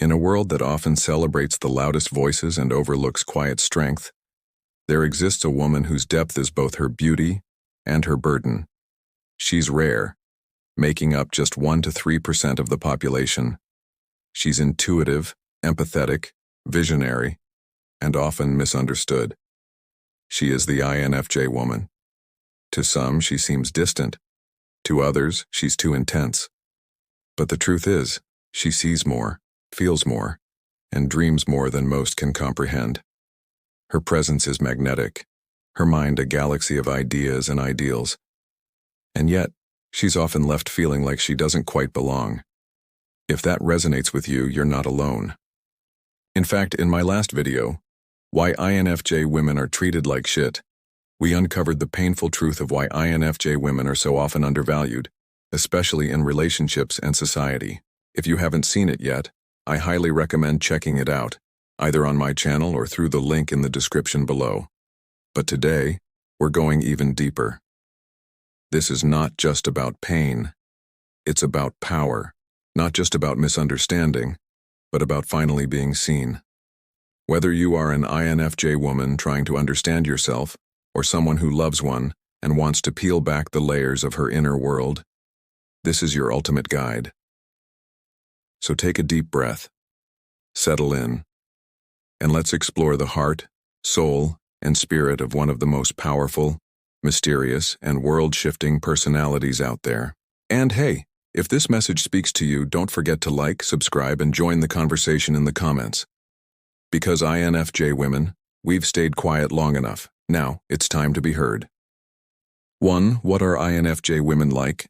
In a world that often celebrates the loudest voices and overlooks quiet strength, there exists a woman whose depth is both her beauty and her burden. She's rare, making up just 1 to 3% of the population. She's intuitive, empathetic, visionary, and often misunderstood. She is the INFJ woman. To some, she seems distant. To others, she's too intense. But the truth is, she sees more, feels more, and dreams more than most can comprehend. Her presence is magnetic, her mind a galaxy of ideas and ideals. And yet, she's often left feeling like she doesn't quite belong. If that resonates with you, you're not alone. In fact, in my last video, Why INFJ Women Are Treated Like Shit, we uncovered the painful truth of why INFJ women are so often undervalued, especially in relationships and society. If you haven't seen it yet, I highly recommend checking it out, either on my channel or through the link in the description below. But today, we're going even deeper. This is not just about pain. It's about power, not just about misunderstanding, but about finally being seen. Whether you are an INFJ woman trying to understand yourself, or someone who loves one and wants to peel back the layers of her inner world, this is your ultimate guide. So take a deep breath, settle in, and let's explore the heart, soul, and spirit of one of the most powerful, mysterious, and world-shifting personalities out there. And hey, if this message speaks to you, don't forget to like, subscribe, and join the conversation in the comments. Because INFJ women, we've stayed quiet long enough. Now, it's time to be heard. 1. What are INFJ women like?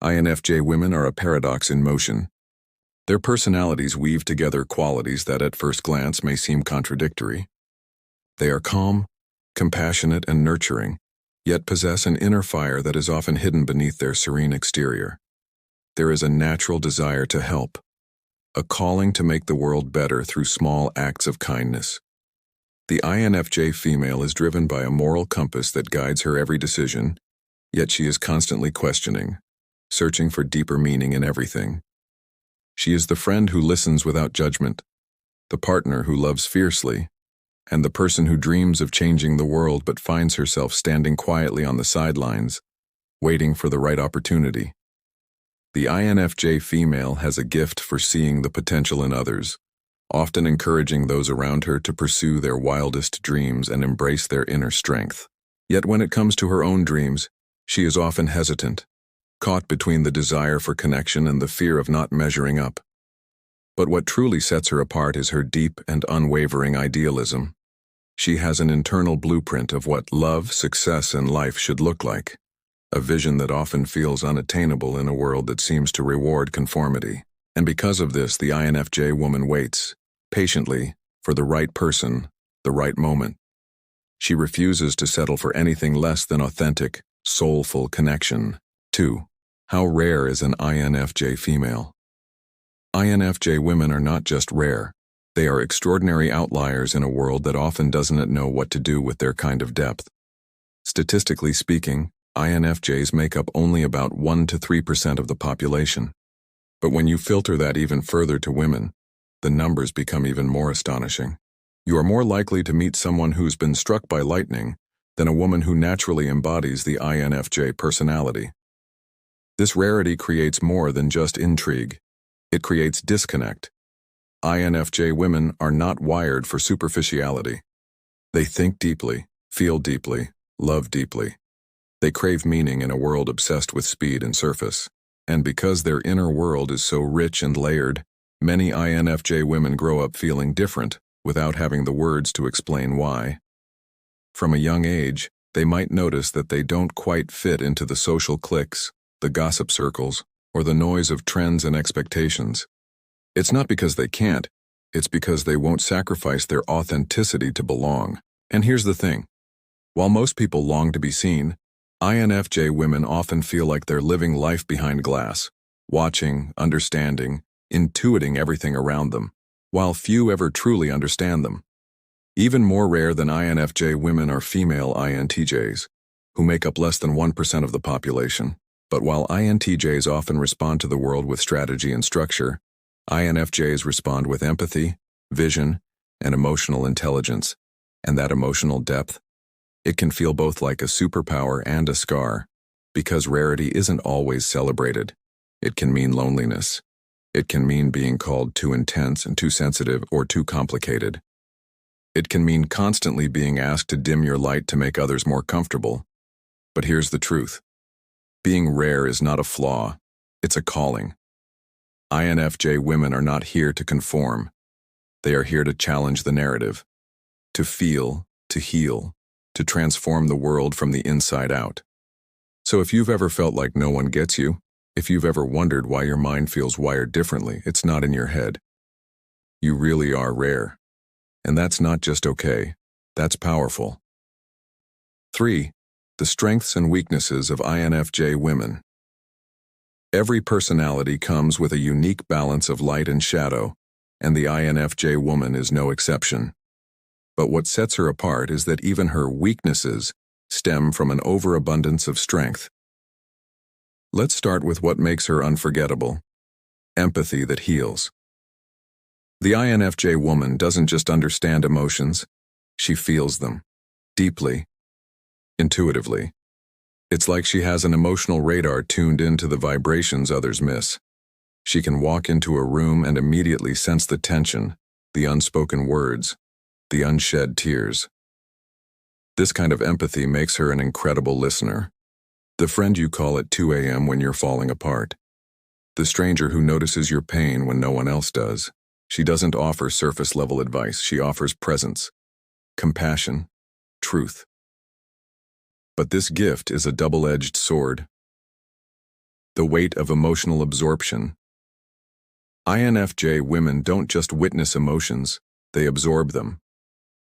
INFJ women are a paradox in motion. Their personalities weave together qualities that at first glance may seem contradictory. They are calm, compassionate, and nurturing, yet possess an inner fire that is often hidden beneath their serene exterior. There is a natural desire to help, a calling to make the world better through small acts of kindness. The INFJ female is driven by a moral compass that guides her every decision, yet she is constantly questioning, searching for deeper meaning in everything. She is the friend who listens without judgment, the partner who loves fiercely, and the person who dreams of changing the world but finds herself standing quietly on the sidelines, waiting for the right opportunity. The INFJ female has a gift for seeing the potential in others, often encouraging those around her to pursue their wildest dreams and embrace their inner strength. Yet when it comes to her own dreams, she is often hesitant, caught between the desire for connection and the fear of not measuring up. But what truly sets her apart is her deep and unwavering idealism. She has an internal blueprint of what love, success, and life should look like, a vision that often feels unattainable in a world that seems to reward conformity. And because of this, the INFJ woman waits, patiently, for the right person, the right moment. She refuses to settle for anything less than authentic, soulful connection. 2. How rare is an INFJ female? INFJ women are not just rare. They are extraordinary outliers in a world that often doesn't know what to do with their kind of depth. Statistically speaking, INFJs make up only about 1 to 3% of the population. But when you filter that even further to women, the numbers become even more astonishing. You are more likely to meet someone who's been struck by lightning than a woman who naturally embodies the INFJ personality. This rarity creates more than just intrigue. It creates disconnect. INFJ women are not wired for superficiality. They think deeply, feel deeply, love deeply. They crave meaning in a world obsessed with speed and surface. And because their inner world is so rich and layered, many INFJ women grow up feeling different without having the words to explain why. From a young age, they might notice that they don't quite fit into the social cliques, the gossip circles, or the noise of trends and expectations. It's not because they can't, it's because they won't sacrifice their authenticity to belong. And here's the thing. While most people long to be seen, INFJ women often feel like they're living life behind glass, watching, understanding, intuiting everything around them, while few ever truly understand them. Even more rare than INFJ women are female INTJs, who make up less than 1% of the population. But while INTJs often respond to the world with strategy and structure, INFJs respond with empathy, vision, and emotional intelligence, and that emotional depth. It can feel both like a superpower and a scar, because rarity isn't always celebrated. It can mean loneliness. It can mean being called too intense and too sensitive or too complicated. It can mean constantly being asked to dim your light to make others more comfortable. But here's the truth. Being rare is not a flaw, it's a calling. INFJ women are not here to conform. They are here to challenge the narrative, to feel, to heal, to transform the world from the inside out. So if you've ever felt like no one gets you, if you've ever wondered why your mind feels wired differently, it's not in your head. You really are rare. And that's not just okay, that's powerful. 3. The strengths and weaknesses of INFJ women. Every personality comes with a unique balance of light and shadow, and the INFJ woman is no exception. But what sets her apart is that even her weaknesses stem from an overabundance of strength. Let's start with what makes her unforgettable: empathy that heals. The INFJ woman doesn't just understand emotions, she feels them, deeply, intuitively. It's like she has an emotional radar tuned into the vibrations others miss. She can walk into a room and immediately sense the tension, the unspoken words, the unshed tears. This kind of empathy makes her an incredible listener. The friend you call at 2 a.m. when you're falling apart. The stranger who notices your pain when no one else does. She doesn't offer surface-level advice, she offers presence, compassion, truth. But this gift is a double-edged sword. The weight of emotional absorption. INFJ women don't just witness emotions, they absorb them.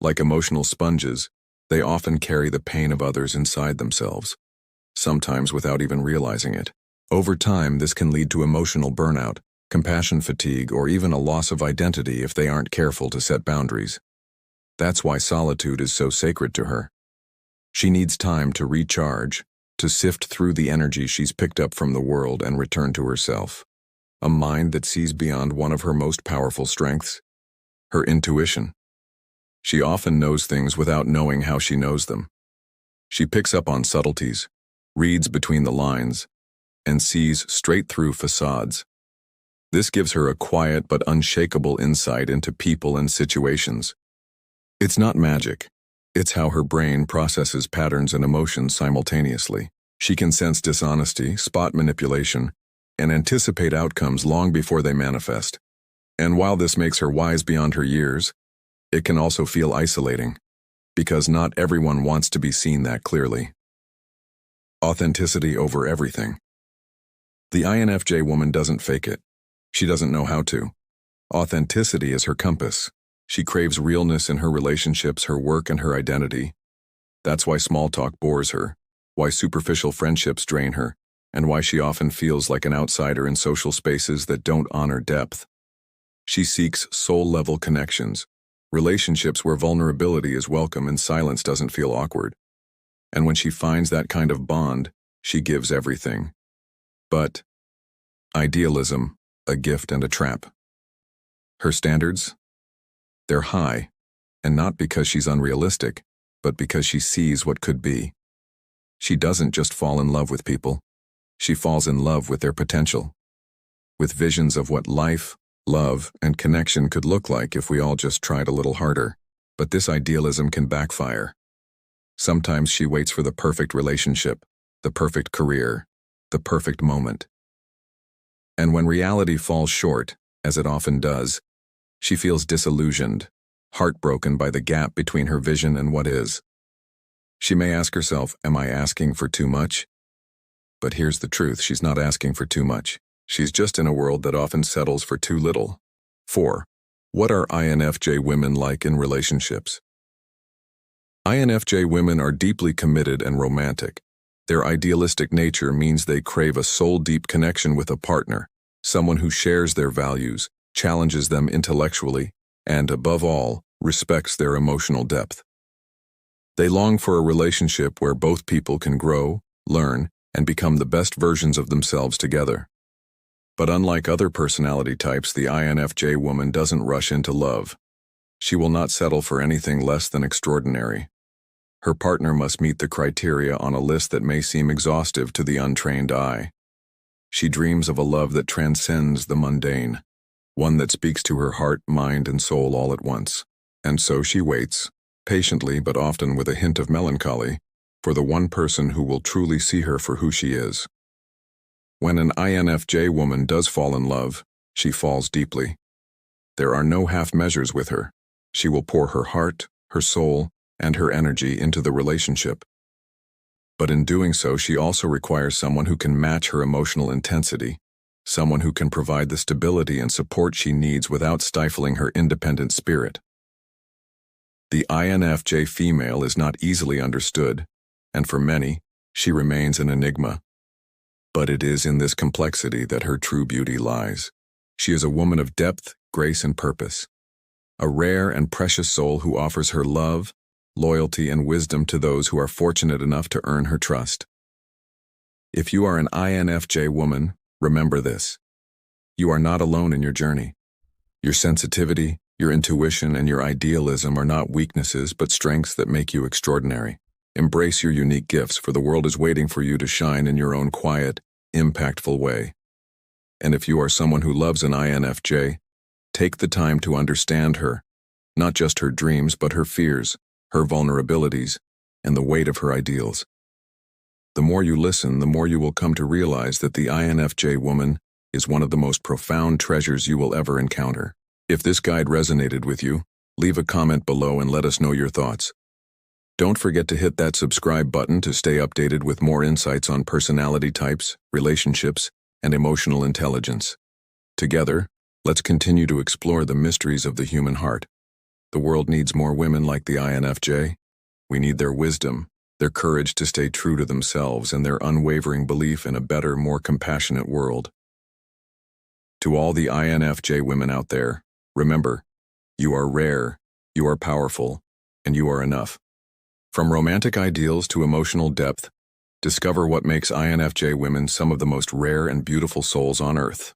Like emotional sponges, they often carry the pain of others inside themselves, sometimes without even realizing it. Over time, this can lead to emotional burnout, compassion fatigue, or even a loss of identity if they aren't careful to set boundaries. That's why solitude is so sacred to her. She needs time to recharge, to sift through the energy she's picked up from the world and return to herself. A mind that sees beyond one of her most powerful strengths, her intuition. She often knows things without knowing how she knows them. She picks up on subtleties, reads between the lines, and sees straight through facades. This gives her a quiet but unshakable insight into people and situations. It's not magic. It's how her brain processes patterns and emotions simultaneously. She can sense dishonesty, spot manipulation, and anticipate outcomes long before they manifest. And while this makes her wise beyond her years, it can also feel isolating, because not everyone wants to be seen that clearly. Authenticity over everything. The INFJ woman doesn't fake it. She doesn't know how to. Authenticity is her compass. She craves realness in her relationships, her work, and her identity. That's why small talk bores her, why superficial friendships drain her, and why she often feels like an outsider in social spaces that don't honor depth. She seeks soul-level connections, relationships where vulnerability is welcome and silence doesn't feel awkward. And when she finds that kind of bond, she gives everything. But idealism, a gift and a trap. Her standards? They're high, and not because she's unrealistic, but because she sees what could be. She doesn't just fall in love with people. She falls in love with their potential, with visions of what life, love, and connection could look like if we all just tried a little harder. But this idealism can backfire. Sometimes she waits for the perfect relationship, the perfect career, the perfect moment. And when reality falls short, as it often does, she feels disillusioned, heartbroken by the gap between her vision and what is. She may ask herself, am I asking for too much? But here's the truth, she's not asking for too much. She's just in a world that often settles for too little. 4. What are INFJ women like in relationships? INFJ women are deeply committed and romantic. Their idealistic nature means they crave a soul-deep connection with a partner, someone who shares their values, challenges them intellectually, and, above all, respects their emotional depth. They long for a relationship where both people can grow, learn, and become the best versions of themselves together. But unlike other personality types, the INFJ woman doesn't rush into love. She will not settle for anything less than extraordinary. Her partner must meet the criteria on a list that may seem exhaustive to the untrained eye. She dreams of a love that transcends the mundane, one that speaks to her heart, mind, and soul all at once. And so she waits, patiently but often with a hint of melancholy, for the one person who will truly see her for who she is. When an INFJ woman does fall in love, she falls deeply. There are no half measures with her. She will pour her heart, her soul, and her energy into the relationship. But in doing so, she also requires someone who can match her emotional intensity, someone who can provide the stability and support she needs without stifling her independent spirit. The INFJ female is not easily understood, and for many, she remains an enigma. But it is in this complexity that her true beauty lies. She is a woman of depth, grace, and purpose, a rare and precious soul who offers her love, loyalty, and wisdom to those who are fortunate enough to earn her trust. If you are an INFJ woman, remember this: you are not alone in your journey. Your sensitivity, your intuition, and your idealism are not weaknesses but strengths that make you extraordinary. Embrace your unique gifts, for the world is waiting for you to shine in your own quiet, impactful way. And if you are someone who loves an INFJ, take the time to understand her, not just her dreams but her fears, her vulnerabilities, and the weight of her ideals. The more you listen, the more you will come to realize that the INFJ woman is one of the most profound treasures you will ever encounter. If this guide resonated with you, leave a comment below and let us know your thoughts. Don't forget to hit that subscribe button to stay updated with more insights on personality types, relationships, and emotional intelligence. Together, let's continue to explore the mysteries of the human heart. The world needs more women like the INFJ. We need their wisdom, their courage to stay true to themselves, and their unwavering belief in a better, more compassionate world. To all the INFJ women out there, remember, you are rare, you are powerful, and you are enough. From romantic ideals to emotional depth, discover what makes INFJ women some of the most rare and beautiful souls on Earth.